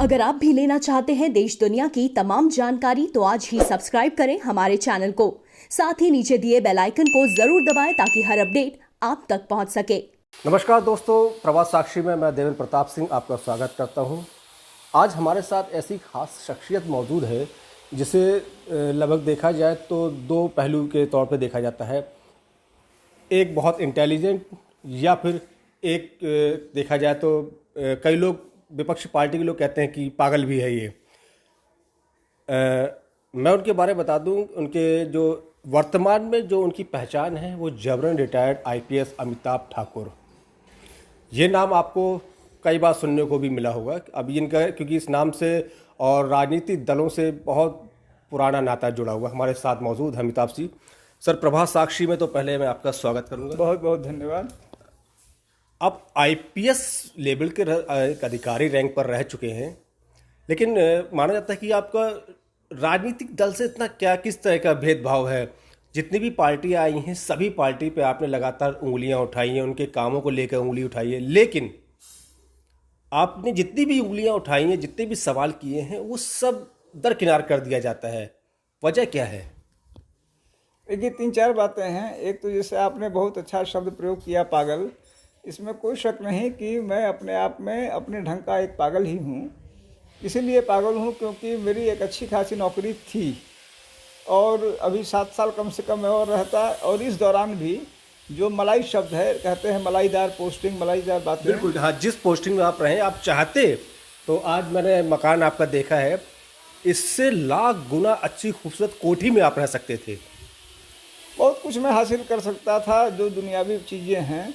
अगर आप भी लेना चाहते हैं देश दुनिया की तमाम जानकारी तो आज ही सब्सक्राइब करें हमारे चैनल को। साथ ही नीचे दिए बेल आइकन को जरूर दबाएं ताकि हर अपडेट आप तक पहुंच सके। नमस्कार दोस्तों, प्रभात साक्षी में मैं देवेंद्र प्रताप सिंह आपका स्वागत करता हूं। आज हमारे साथ ऐसी खास शख्सियत मौजूद है जिसे लगभग देखा जाए तो दो पहलू के तौर पे देखा जाता है। एक बहुत इंटेलिजेंट या फिर एक देखा जाए तो कई लोग विपक्षी पार्टी के लोग कहते हैं कि पागल भी है ये। मैं उनके बारे में बता दूं, उनके जो वर्तमान में जो उनकी पहचान है वो जबरन रिटायर्ड आईपीएस अमिताभ ठाकुर। ये नाम आपको कई बार सुनने को भी मिला होगा। अब इनका क्योंकि इस नाम से और राजनीतिक दलों से बहुत पुराना नाता जुड़ा हुआ। हमारे साथ मौजूद है अमिताभ जी। सर, प्रभात साक्षी में तो पहले मैं आपका स्वागत करूंगा। बहुत बहुत धन्यवाद। आप आईपीएस लेवल के एक अधिकारी रैंक पर रह चुके हैं, लेकिन माना जाता है कि आपका राजनीतिक दल से इतना क्या किस तरह का भेदभाव है? जितनी भी पार्टियां आई हैं सभी पार्टी पे आपने लगातार उंगलियां उठाई हैं, उनके कामों को लेकर उंगली उठाई है, लेकिन आपने जितनी भी उंगलियां उठाई हैं, जितने भी सवाल किए हैं, वो सब दरकिनार कर दिया जाता है। वजह क्या है? देखिए, तीन चार बातें हैं। एक तो जैसे आपने बहुत अच्छा शब्द प्रयोग किया, पागल। इसमें कोई शक नहीं कि मैं अपने आप में अपने ढंग का एक पागल ही हूँ। इसीलिए पागल हूँ क्योंकि मेरी एक अच्छी खासी नौकरी थी और अभी 7 साल कम से कम मैं और रहता। और इस दौरान भी जो मलाई शब्द है, कहते हैं मलाईदार पोस्टिंग, मलाईदार बातें। बिल्कुल, हाँ, जिस पोस्टिंग में आप रहे, आप चाहते तो आज मैंने मकान आपका देखा है, इससे लाख गुना अच्छी खूबसूरत कोठी में आप रह सकते थे। बहुत कुछ मैं हासिल कर सकता था जो दुनियावी चीज़ें हैं।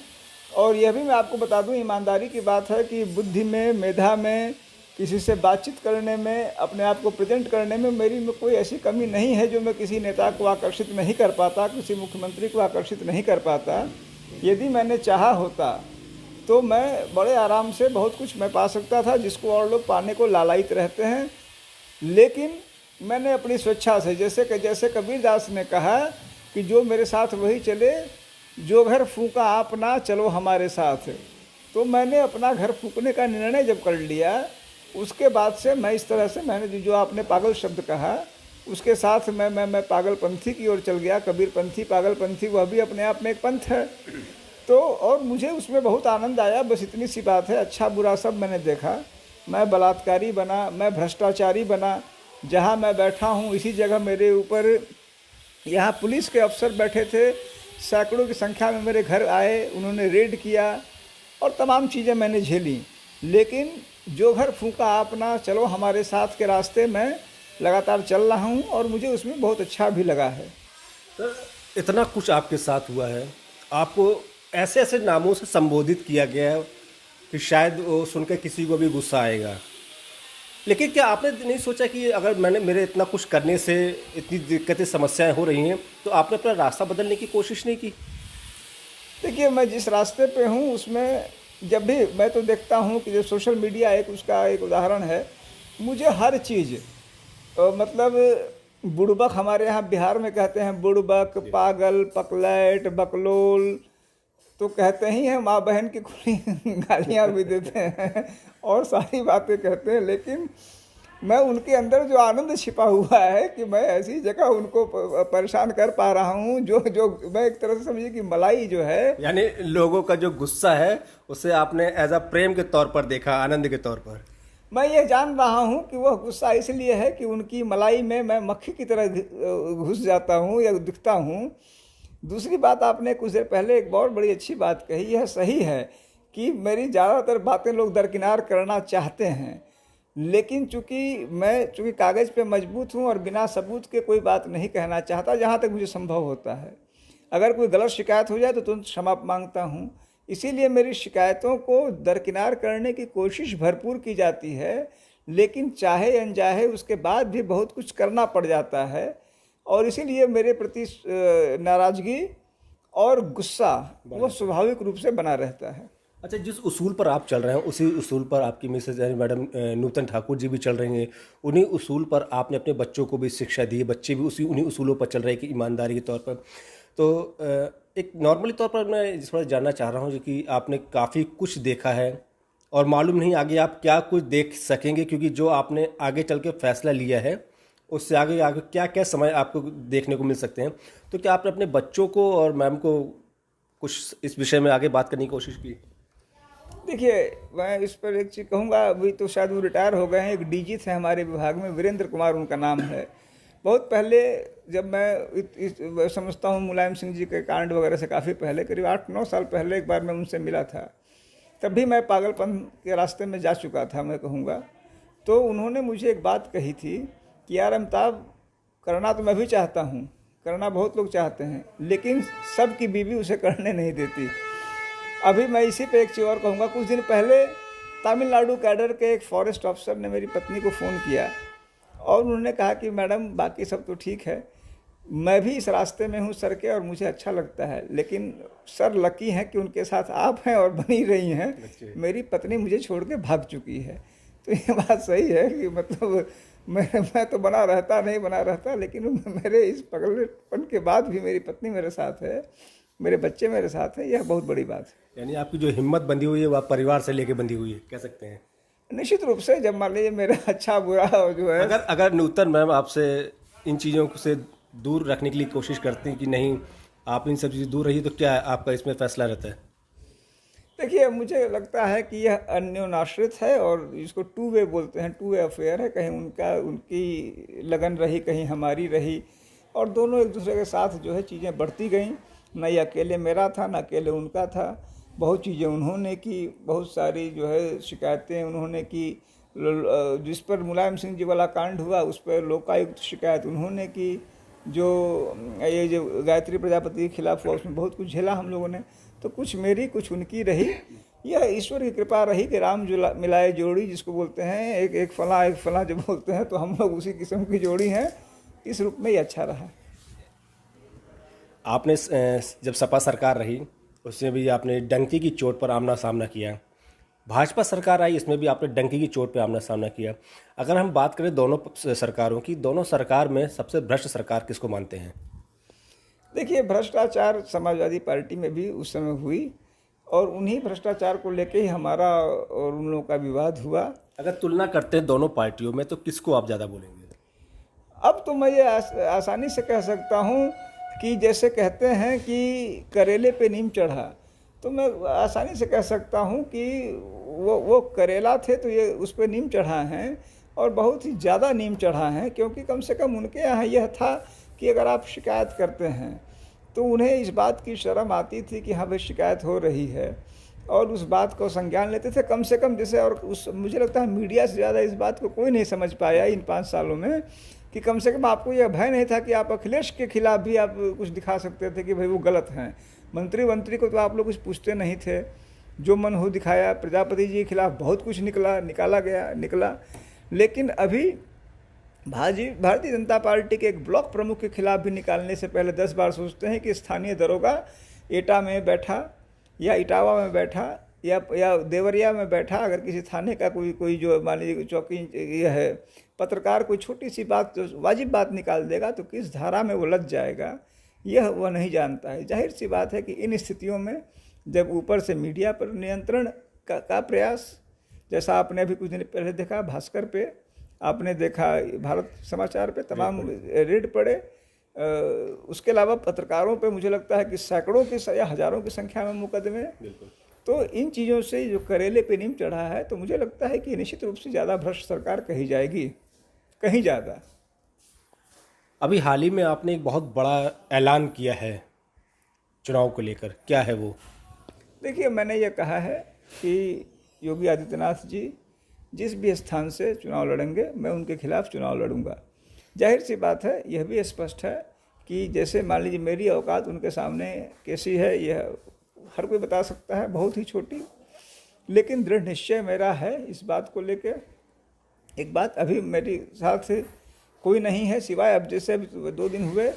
और यह भी मैं आपको बता दूं, ईमानदारी की बात है कि बुद्धि में, मेधा में, किसी से बातचीत करने में, अपने आप को प्रेजेंट करने में मेरी में कोई ऐसी कमी नहीं है जो मैं किसी नेता को आकर्षित नहीं कर पाता, किसी मुख्यमंत्री को आकर्षित नहीं कर पाता। यदि मैंने चाहा होता तो मैं बड़े आराम से बहुत कुछ मैं पा सकता था जिसको और लोग पाने को लालायित रहते हैं। लेकिन मैंने अपनी स्वेच्छा से, जैसे कबीरदास ने कहा कि जो मेरे साथ वही चले, जो घर फूंका आपना चलो हमारे साथ। तो मैंने अपना घर फूंकने का निर्णय जब कर लिया, उसके बाद से मैं इस तरह से मैंने जो आपने पागल शब्द कहा उसके साथ मैं पागलपंथी की ओर चल गया। कबीरपंथी, पागलपंथी, वह भी अपने आप में एक पंथ है। तो और मुझे उसमें बहुत आनंद आया। बस इतनी सी बात है, अच्छा बुरा सब मैंने देखा। मैं बलात्कारी बना, मैं भ्रष्टाचारी बना। जहाँ मैं बैठा हूँ इसी जगह मेरे ऊपर यहाँ पुलिस के अफसर बैठे थे, सैकड़ों की संख्या में मेरे घर आए, उन्होंने रेड किया और तमाम चीज़ें मैंने झेली। लेकिन जो घर फूंका आपना चलो हमारे साथ के रास्ते में लगातार चल रहा हूँ और मुझे उसमें बहुत अच्छा भी लगा है। तो इतना कुछ आपके साथ हुआ है, आपको ऐसे ऐसे नामों से संबोधित किया गया है कि शायद वो सुनकर किसी को भी गुस्सा आएगा। लेकिन क्या आपने नहीं सोचा कि अगर मेरे इतना कुछ करने से इतनी दिक्कतें, समस्याएं हो रही हैं, तो आपने अपना रास्ता बदलने की कोशिश नहीं की? देखिए, मैं जिस रास्ते पे हूँ उसमें जब भी मैं तो देखता हूँ कि जो सोशल मीडिया एक उसका एक उदाहरण है। मुझे हर चीज़ मतलब बुड़बक, हमारे यहाँ बिहार में कहते हैं बुड़बक, पागल, पकलैट, बकलोल, तो कहते ही हैं। माँ बहन की खुली गालियाँ भी देते हैं और सारी बातें कहते हैं। लेकिन मैं उनके अंदर जो आनंद छिपा हुआ है कि मैं ऐसी जगह उनको परेशान कर पा रहा हूँ जो मैं एक तरह से समझिए कि मलाई जो है, यानी लोगों का जो गुस्सा है उसे आपने एज अ प्रेम के तौर पर देखा, आनंद के तौर पर। मैं ये जान रहा हूँ कि वह गुस्सा इसलिए है कि उनकी मलाई में मैं मक्खी की तरह घुस जाता हूँ या दिखता हूँ। दूसरी बात, आपने कुछ देर पहले एक बहुत बड़ी अच्छी बात कही, यह सही है कि मेरी ज़्यादातर बातें लोग दरकिनार करना चाहते हैं। लेकिन चूँकि कागज़ पे मजबूत हूँ और बिना सबूत के कोई बात नहीं कहना चाहता, जहाँ तक मुझे संभव होता है। अगर कोई गलत शिकायत हो जाए तो तुरंत क्षमा मांगता हूँ। इसीलिए मेरी शिकायतों को दरकिनार करने की कोशिश भरपूर की जाती है। लेकिन चाहे अनचाहे उसके बाद भी बहुत कुछ करना पड़ जाता है और इसीलिए मेरे प्रति नाराज़गी और गुस्सा वो स्वाभाविक रूप से बना रहता है। अच्छा, जिस उसूल पर आप चल रहे हैं उसी उसूल पर आपकी मिसेज मैडम नूतन ठाकुर जी भी चल रही हैं। उन्हीं उसूल पर आपने अपने बच्चों को भी शिक्षा दी है, बच्चे भी उन्हीं उसूलों पर चल रहे हैं कि ईमानदारी के तौर पर। तो एक नॉर्मली तौर पर मैं थोड़ा जानना चाह रहा हूँ कि आपने काफ़ी कुछ देखा है और मालूम नहीं आगे आप क्या कुछ देख सकेंगे, क्योंकि जो आपने आगे चल के फैसला लिया है उससे आगे आगे क्या क्या समय आपको देखने को मिल सकते हैं। तो क्या आपने अपने बच्चों को और मैम को कुछ इस विषय में आगे बात करने की कोशिश की? देखिए, मैं इस पर एक चीज़ कहूँगा। अभी तो शायद वो रिटायर हो गए हैं। एक डीजी थे हमारे विभाग में, वीरेंद्र कुमार उनका नाम है। बहुत पहले जब मैं समझता हूँ मुलायम सिंह जी के कांड वगैरह से काफ़ी पहले, करीब 8-9 साल पहले एक बार मैं उनसे मिला था। तब भी मैं पागलपन के रास्ते में जा चुका था, मैं कहूँगा। तो उन्होंने मुझे एक बात कही थी कि यार अमिताभ, करना तो मैं भी चाहता हूँ, करना बहुत लोग चाहते हैं, लेकिन सबकी बीवी उसे करने नहीं देती। अभी मैं इसी पे एक चीज़ और कहूँगा। कुछ दिन पहले तमिलनाडु कैडर के एक फॉरेस्ट ऑफिसर ने मेरी पत्नी को फ़ोन किया और उन्होंने कहा कि मैडम बाकी सब तो ठीक है, मैं भी इस रास्ते में हूँ सर के और मुझे अच्छा लगता है, लेकिन सर लकी हैं कि उनके साथ आप हैं और बनी रही हैं। मेरी पत्नी मुझे छोड़ के भाग चुकी है। तो ये बात सही है कि मतलब मैं तो बना रहता, लेकिन मेरे इस पगलेपन के बाद भी मेरी पत्नी मेरे साथ है, मेरे बच्चे मेरे साथ हैं। यह बहुत बड़ी बात है। यानी आपकी जो हिम्मत बंधी हुई है वो आप परिवार से लेके बंधी हुई है, कह सकते हैं। निश्चित रूप से जब मान लीजिए मेरा अच्छा बुरा जो है, अगर नूतन मैम आपसे इन चीज़ों से दूर रखने के लिए कोशिश करती हैं कि नहीं आप इन सब चीज़ें दूर रहिए, तो क्या आपका इसमें फैसला रहता है? देखिए मुझे लगता है कि यह अन्योनाश्रित है और इसको टू वे बोलते हैं, टू वे अफेयर है। कहीं उनकी लगन रही, कहीं हमारी रही, और दोनों एक दूसरे के साथ जो है चीज़ें बढ़ती गईं। न ये अकेले मेरा था, न अकेले उनका था। बहुत चीज़ें उन्होंने की, बहुत सारी जो है शिकायतें उन्होंने की। जिस पर मुलायम सिंह जी वाला कांड हुआ उस पर लोकायुक्त शिकायत उन्होंने की। जो ये जो गायत्री प्रजापति के खिलाफ हुआ उसमें बहुत कुछ झेला हम लोगों ने। तो कुछ मेरी कुछ उनकी रही। यह ईश्वर की कृपा रही कि राम जो मिलाए जोड़ी जिसको बोलते हैं, एक फला जो बोलते हैं, तो हम लोग उसी किस्म की जोड़ी हैं। इस रूप में ये अच्छा रहा। आपने जब सपा सरकार रही उसमें भी आपने डंकी की चोट पर आमना सामना किया। भाजपा सरकार आई, इसमें भी आपने डंकी की चोट पर आमना सामना किया। अगर हम बात करें दोनों सरकारों की, दोनों सरकार में सबसे भ्रष्ट सरकार किसको मानते हैं? देखिए, भ्रष्टाचार समाजवादी पार्टी में भी उस समय हुई और उन्हीं भ्रष्टाचार को लेके ही हमारा और उन लोगों का विवाद हुआ। अगर तुलना करते हैं दोनों पार्टियों में तो किसको आप ज़्यादा बोलेंगे? अब तो मैं ये आसानी से कह सकता हूँ कि जैसे कहते हैं कि करेले पे नीम चढ़ा, तो मैं आसानी से कह सकता हूँ कि वो करेला थे तो ये उस पर नीम चढ़ा हैं, और बहुत ही ज़्यादा नीम चढ़ा हैं। क्योंकि कम से कम उनके यहाँ यह था कि अगर आप शिकायत करते हैं तो उन्हें इस बात की शर्म आती थी कि हाँ भाई शिकायत हो रही है, और उस बात को संज्ञान लेते थे कम से कम। जैसे और मुझे लगता है मीडिया से ज़्यादा इस बात को कोई नहीं समझ पाया इन 5 सालों में, कि कम से कम आपको यह भय नहीं था कि आप अखिलेश के खिलाफ भी आप कुछ दिखा सकते थे कि भाई वो गलत हैं। मंत्री को तो आप लोग कुछ पूछते नहीं थे, जो मन हो दिखाया। प्रजापति जी के खिलाफ बहुत कुछ निकला। लेकिन अभी भारतीय जनता पार्टी के एक ब्लॉक प्रमुख के खिलाफ भी निकालने से पहले 10 बार सोचते हैं कि स्थानीय दरोगा एटा में बैठा या इटावा में बैठा या देवरिया में बैठा, अगर किसी थाने का कोई जो मान लीजिए चौकी यह है, पत्रकार कोई छोटी सी बात वाजिब बात निकाल देगा तो किस धारा में वो लग जाएगा, यह वह नहीं जानता है। जाहिर सी बात है कि इन स्थितियों में जब ऊपर से मीडिया पर नियंत्रण का प्रयास, जैसा आपने अभी कुछ दिन पहले देखा भास्कर पे, आपने देखा भारत समाचार पे तमाम रेड पड़े, उसके अलावा पत्रकारों पे मुझे लगता है कि सैकड़ों की या हज़ारों की संख्या में मुकदमे। तो इन चीज़ों से जो करेले पे नीम चढ़ा है, तो मुझे लगता है कि निश्चित रूप से ज़्यादा भ्रष्ट सरकार कही जाएगी, कहीं ज़्यादा। अभी हाल ही में आपने एक बहुत बड़ा ऐलान किया है चुनाव को लेकर, क्या है वो? देखिए, मैंने ये कहा है कि योगी आदित्यनाथ जी जिस भी स्थान से चुनाव लड़ेंगे, मैं उनके खिलाफ चुनाव लड़ूंगा। जाहिर सी बात है, यह भी स्पष्ट है कि जैसे मान लीजिए मेरी औकात उनके सामने कैसी है, यह हर कोई बता सकता है, बहुत ही छोटी। लेकिन दृढ़ निश्चय मेरा है इस बात को लेकर। एक बात, अभी मेरे साथ कोई नहीं है सिवाय अब जैसे अभी 2 दिन हुए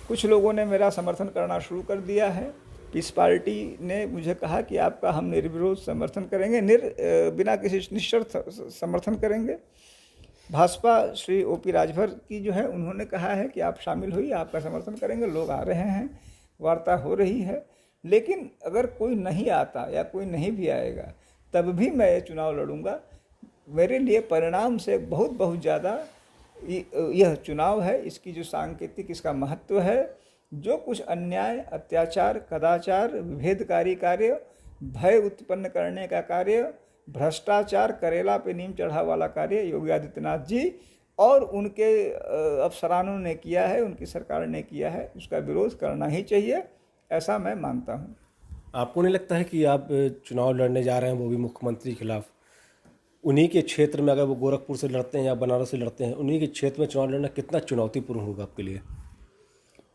कुछ लोगों ने मेरा समर्थन करना शुरू कर दिया है। इस पार्टी ने मुझे कहा कि आपका हम निर्विरोध समर्थन करेंगे, बिना किसी निश्चर्त समर्थन करेंगे। भाजपा श्री ओपी राजभर की जो है, उन्होंने कहा है कि आप शामिल होइए, आपका समर्थन करेंगे। लोग आ रहे हैं, वार्ता हो रही है। लेकिन अगर कोई नहीं आता या कोई नहीं भी आएगा तब भी मैं ये चुनाव लड़ूंगा। मेरे लिए परिणाम से बहुत बहुत ज़्यादा यह चुनाव है, इसकी जो सांकेतिक इसका महत्व है। जो कुछ अन्याय, अत्याचार, कदाचार, विभेदकारी कार्य, भय उत्पन्न करने का कार्य, भ्रष्टाचार, करेला पे नीम चढ़ा वाला कार्य योगी आदित्यनाथ जी और उनके अफसरानों ने किया है, उनकी सरकार ने किया है, उसका विरोध करना ही चाहिए, ऐसा मैं मानता हूँ। आपको नहीं लगता है कि आप चुनाव लड़ने जा रहे हैं, वो भी मुख्यमंत्री के खिलाफ? उन्हीं के क्षेत्र में, अगर वो गोरखपुर से लड़ते हैं या बनारस से लड़ते हैं, उन्हीं के क्षेत्र में चुनाव लड़ना कितना चुनौतीपूर्ण होगा आपके लिए?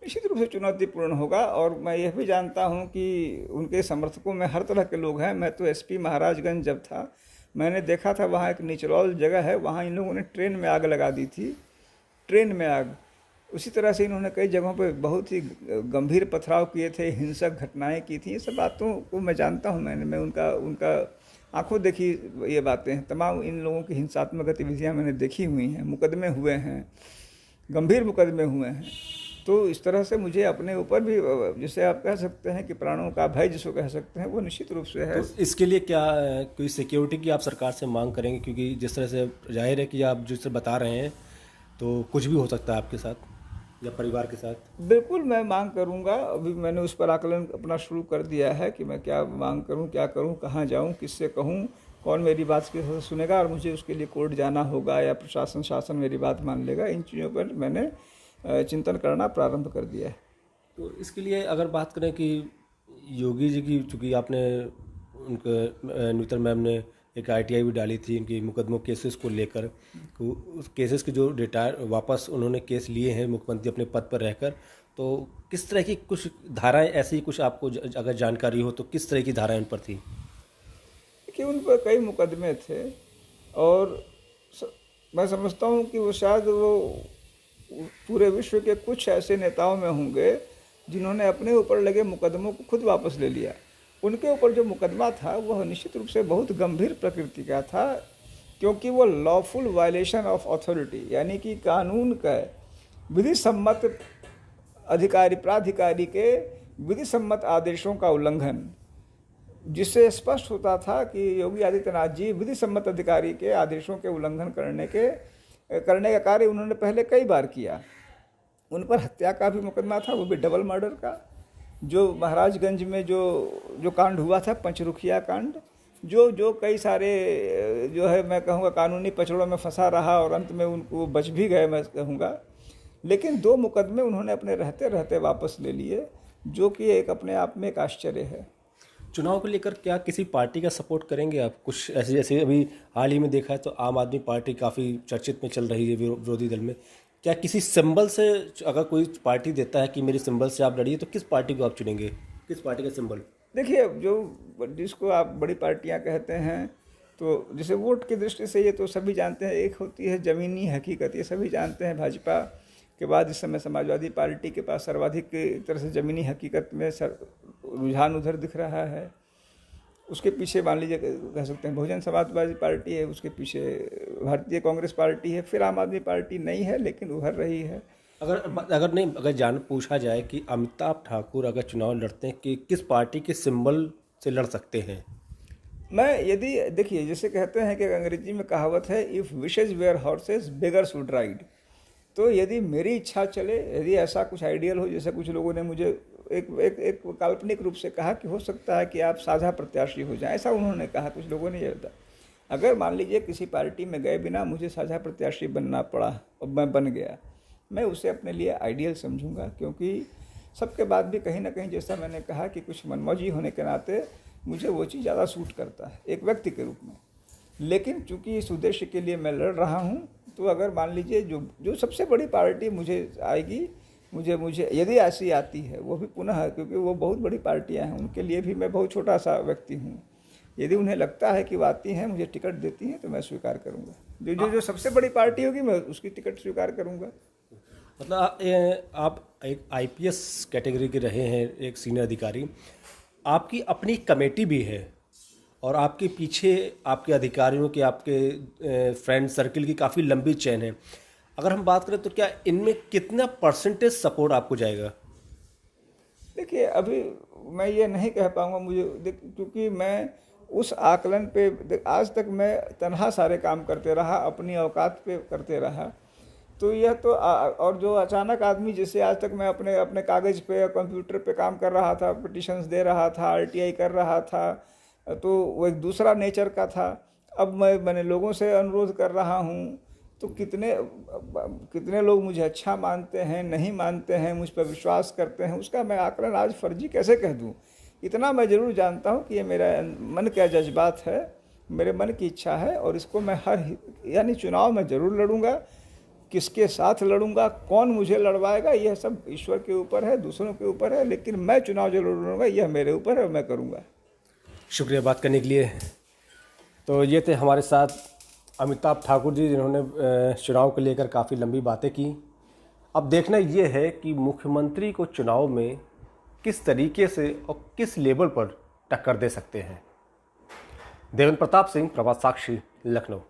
निश्चित रूप से चुनौतीपूर्ण होगा। और मैं यह भी जानता हूं कि उनके समर्थकों में हर तरह के लोग हैं। मैं तो एसपी महाराजगंज जब था, मैंने देखा था वहाँ एक निचलौल जगह है, वहाँ इन लोगों ने ट्रेन में आग लगा दी थी, ट्रेन में आग। उसी तरह से इन्होंने कई जगहों पर बहुत ही गंभीर पथराव किए थे, हिंसक घटनाएं की थी। ये सब बातों को मैं जानता हूँ, मैं उनका आंखों देखी ये बातें हैं। तमाम इन लोगों की हिंसात्मक गतिविधियाँ मैंने देखी हुई हैं, मुकदमे हुए हैं, गंभीर मुकदमे हुए हैं। तो इस तरह से मुझे अपने ऊपर भी, जिसे आप कह सकते हैं कि प्राणों का भय जिसको कह सकते हैं, वो निश्चित रूप से है। तो इसके लिए क्या कोई सिक्योरिटी की आप सरकार से मांग करेंगे? क्योंकि जिस तरह से जाहिर है कि आप जिस तरह बता रहे हैं तो कुछ भी हो सकता है आपके साथ या परिवार के साथ। बिल्कुल मैं मांग करूंगा। अभी मैंने उस पर आकलन अपना शुरू कर दिया है कि मैं क्या मांग करूं, क्या करूं, कहां जाऊं, किससे कहूं, कौन मेरी बात किस सुनेगा, और मुझे उसके लिए कोर्ट जाना होगा या प्रशासन शासन मेरी बात मान लेगा। इन चीज़ों पर मैंने चिंतन करना प्रारंभ कर दिया है। तो इसके लिए अगर बात करें कि योगी जी की, चूँकि आपने उनके न्यूतन मैम ने एक ITI भी डाली थी इनकी मुकदमों केसेस को लेकर, तो उस केसेस के जो वापस उन्होंने केस लिए हैं मुख्यमंत्री अपने पद पर रहकर, तो किस तरह की कुछ धाराएं ऐसी कुछ आपको अगर जानकारी हो तो किस तरह की धाराएं उन पर थी? कि उन पर कई मुकदमे थे और मैं समझता हूँ कि वो शायद वो पूरे विश्व के कुछ ऐसे नेताओं में होंगे जिन्होंने अपने ऊपर लगे मुकदमों को खुद वापस ले लिया। उनके ऊपर जो मुकदमा था वह निश्चित रूप से बहुत गंभीर प्रकृति का था, क्योंकि वो लॉफुल वायलेशन ऑफ अथॉरिटी, यानी कि कानून का विधि सम्मत अधिकारी प्राधिकारी के विधि सम्मत आदेशों का उल्लंघन, जिससे स्पष्ट होता था कि योगी आदित्यनाथ जी विधि सम्मत अधिकारी के आदेशों के उल्लंघन करने का कार्य उन्होंने पहले कई बार किया। उन पर हत्या का भी मुकदमा था, वो भी डबल मर्डर का। जो महाराजगंज में जो कांड हुआ था, पंचरुखिया कांड, जो कई सारे जो है मैं कहूँगा कानूनी पचड़ों में फंसा रहा और अंत में उनको बच भी गए मैं कहूँगा। लेकिन 2 मुकदमे उन्होंने अपने रहते रहते वापस ले लिए, जो कि एक अपने आप में एक आश्चर्य है। चुनाव को लेकर क्या किसी पार्टी का सपोर्ट करेंगे आप? कुछ ऐसे जैसे अभी हाल ही में देखा है तो आम आदमी पार्टी काफ़ी चर्चित में चल रही है विरोधी दल में। क्या किसी सिंबल से अगर कोई पार्टी देता है कि मेरे सिंबल से आप लड़िए, तो किस पार्टी को आप चुनेंगे? किस पार्टी का सिंबल? देखिए, जिसको आप बड़ी पार्टियां कहते हैं, तो जैसे वोट की दृष्टि से ये तो सभी जानते हैं। एक होती है ज़मीनी हकीकत, ये सभी जानते हैं। भाजपा के बाद इस समय समाजवादी पार्टी के पास सर्वाधिक एक तरह से ज़मीनी हकीकत में रुझान उधर दिख रहा है। उसके पीछे मान लीजिए कह सकते हैं बहुजन समाजवादी पार्टी है, उसके पीछे भारतीय कांग्रेस पार्टी है, फिर आम आदमी पार्टी नहीं है लेकिन उभर रही है। अगर पूछा जाए कि अमिताभ ठाकुर अगर चुनाव लड़ते हैं कि किस पार्टी के सिंबल से लड़ सकते हैं? देखिए, जैसे कहते हैं कि अंग्रेजी में कहावत है, if wishes were horses beggars would ride. तो यदि मेरी इच्छा चले, यदि ऐसा कुछ आइडियल हो, जैसे कुछ लोगों ने मुझे एक काल्पनिक रूप से कहा कि हो सकता है कि आप साझा प्रत्याशी हो जाएं, ऐसा उन्होंने कहा, कुछ लोगों ने ये बताया। अगर मान लीजिए किसी पार्टी में गए बिना मुझे साझा प्रत्याशी बनना पड़ा और मैं बन गया, मैं उसे अपने लिए आइडियल समझूंगा, क्योंकि सबके बाद भी कहीं ना कहीं जैसा मैंने कहा कि कुछ मनमौजी होने के नाते मुझे वो चीज़ ज़्यादा सूट करता है एक व्यक्ति के रूप में। लेकिन चूंकि इस उद्देश्य के लिए मैं लड़ रहा हूँ, तो अगर मान लीजिए जो सबसे बड़ी पार्टी मुझे आएगी, मुझे यदि ऐसी आती है, वो भी पुनः क्योंकि वो बहुत बड़ी पार्टियां हैं, उनके लिए भी मैं बहुत छोटा सा व्यक्ति हूँ, यदि उन्हें लगता है कि वो आती हैं, मुझे टिकट देती हैं, तो मैं स्वीकार करूँगा। जो सबसे बड़ी पार्टी होगी मैं उसकी टिकट स्वीकार करूँगा। मतलब आप एक IPS कैटेगरी के रहे हैं, एक सीनियर अधिकारी, आपकी अपनी कमेटी भी है और आपके पीछे आपके अधिकारियों के, आपके फ्रेंड सर्किल की काफ़ी लंबी चेन है। अगर हम बात करें तो क्या इनमें कितना % सपोर्ट आपको जाएगा? देखिए, अभी मैं ये नहीं कह पाऊँगा, क्योंकि मैं उस आकलन पे आज तक मैं तनहा सारे काम करते रहा, अपनी औकात पे करते रहा। तो यह तो और जो अचानक आदमी, जैसे आज तक मैं अपने अपने कागज़ पे कंप्यूटर पे काम कर रहा था, पिटिशन्स दे रहा था, आरटीआई कर रहा था, तो वो एक दूसरा नेचर का था। अब मैंने लोगों से अनुरोध कर रहा हूँ, तो कितने लोग मुझे अच्छा मानते हैं, नहीं मानते हैं, मुझ पर विश्वास करते हैं, उसका मैं आकलन आज फर्जी कैसे कह दूँ। इतना मैं ज़रूर जानता हूँ कि ये मेरा मन का जज्बात है, मेरे मन की इच्छा है, और इसको मैं यानी चुनाव में ज़रूर लड़ूंगा। किसके साथ लड़ूंगा, कौन मुझे लड़वाएगा, यह सब ईश्वर के ऊपर है, दूसरों के ऊपर है, लेकिन मैं चुनाव जरूर लड़ूंगा, यह मेरे ऊपर है, मैं करूंगा। शुक्रिया बात करने के लिए। तो ये थे हमारे साथ अमिताभ ठाकुर जी, जिन्होंने चुनाव को लेकर काफ़ी लंबी बातें की। अब देखना ये है कि मुख्यमंत्री को चुनाव में किस तरीके से और किस लेवल पर टक्कर दे सकते हैं। देवेंद्र प्रताप सिंह, प्रभात साक्षी, लखनऊ।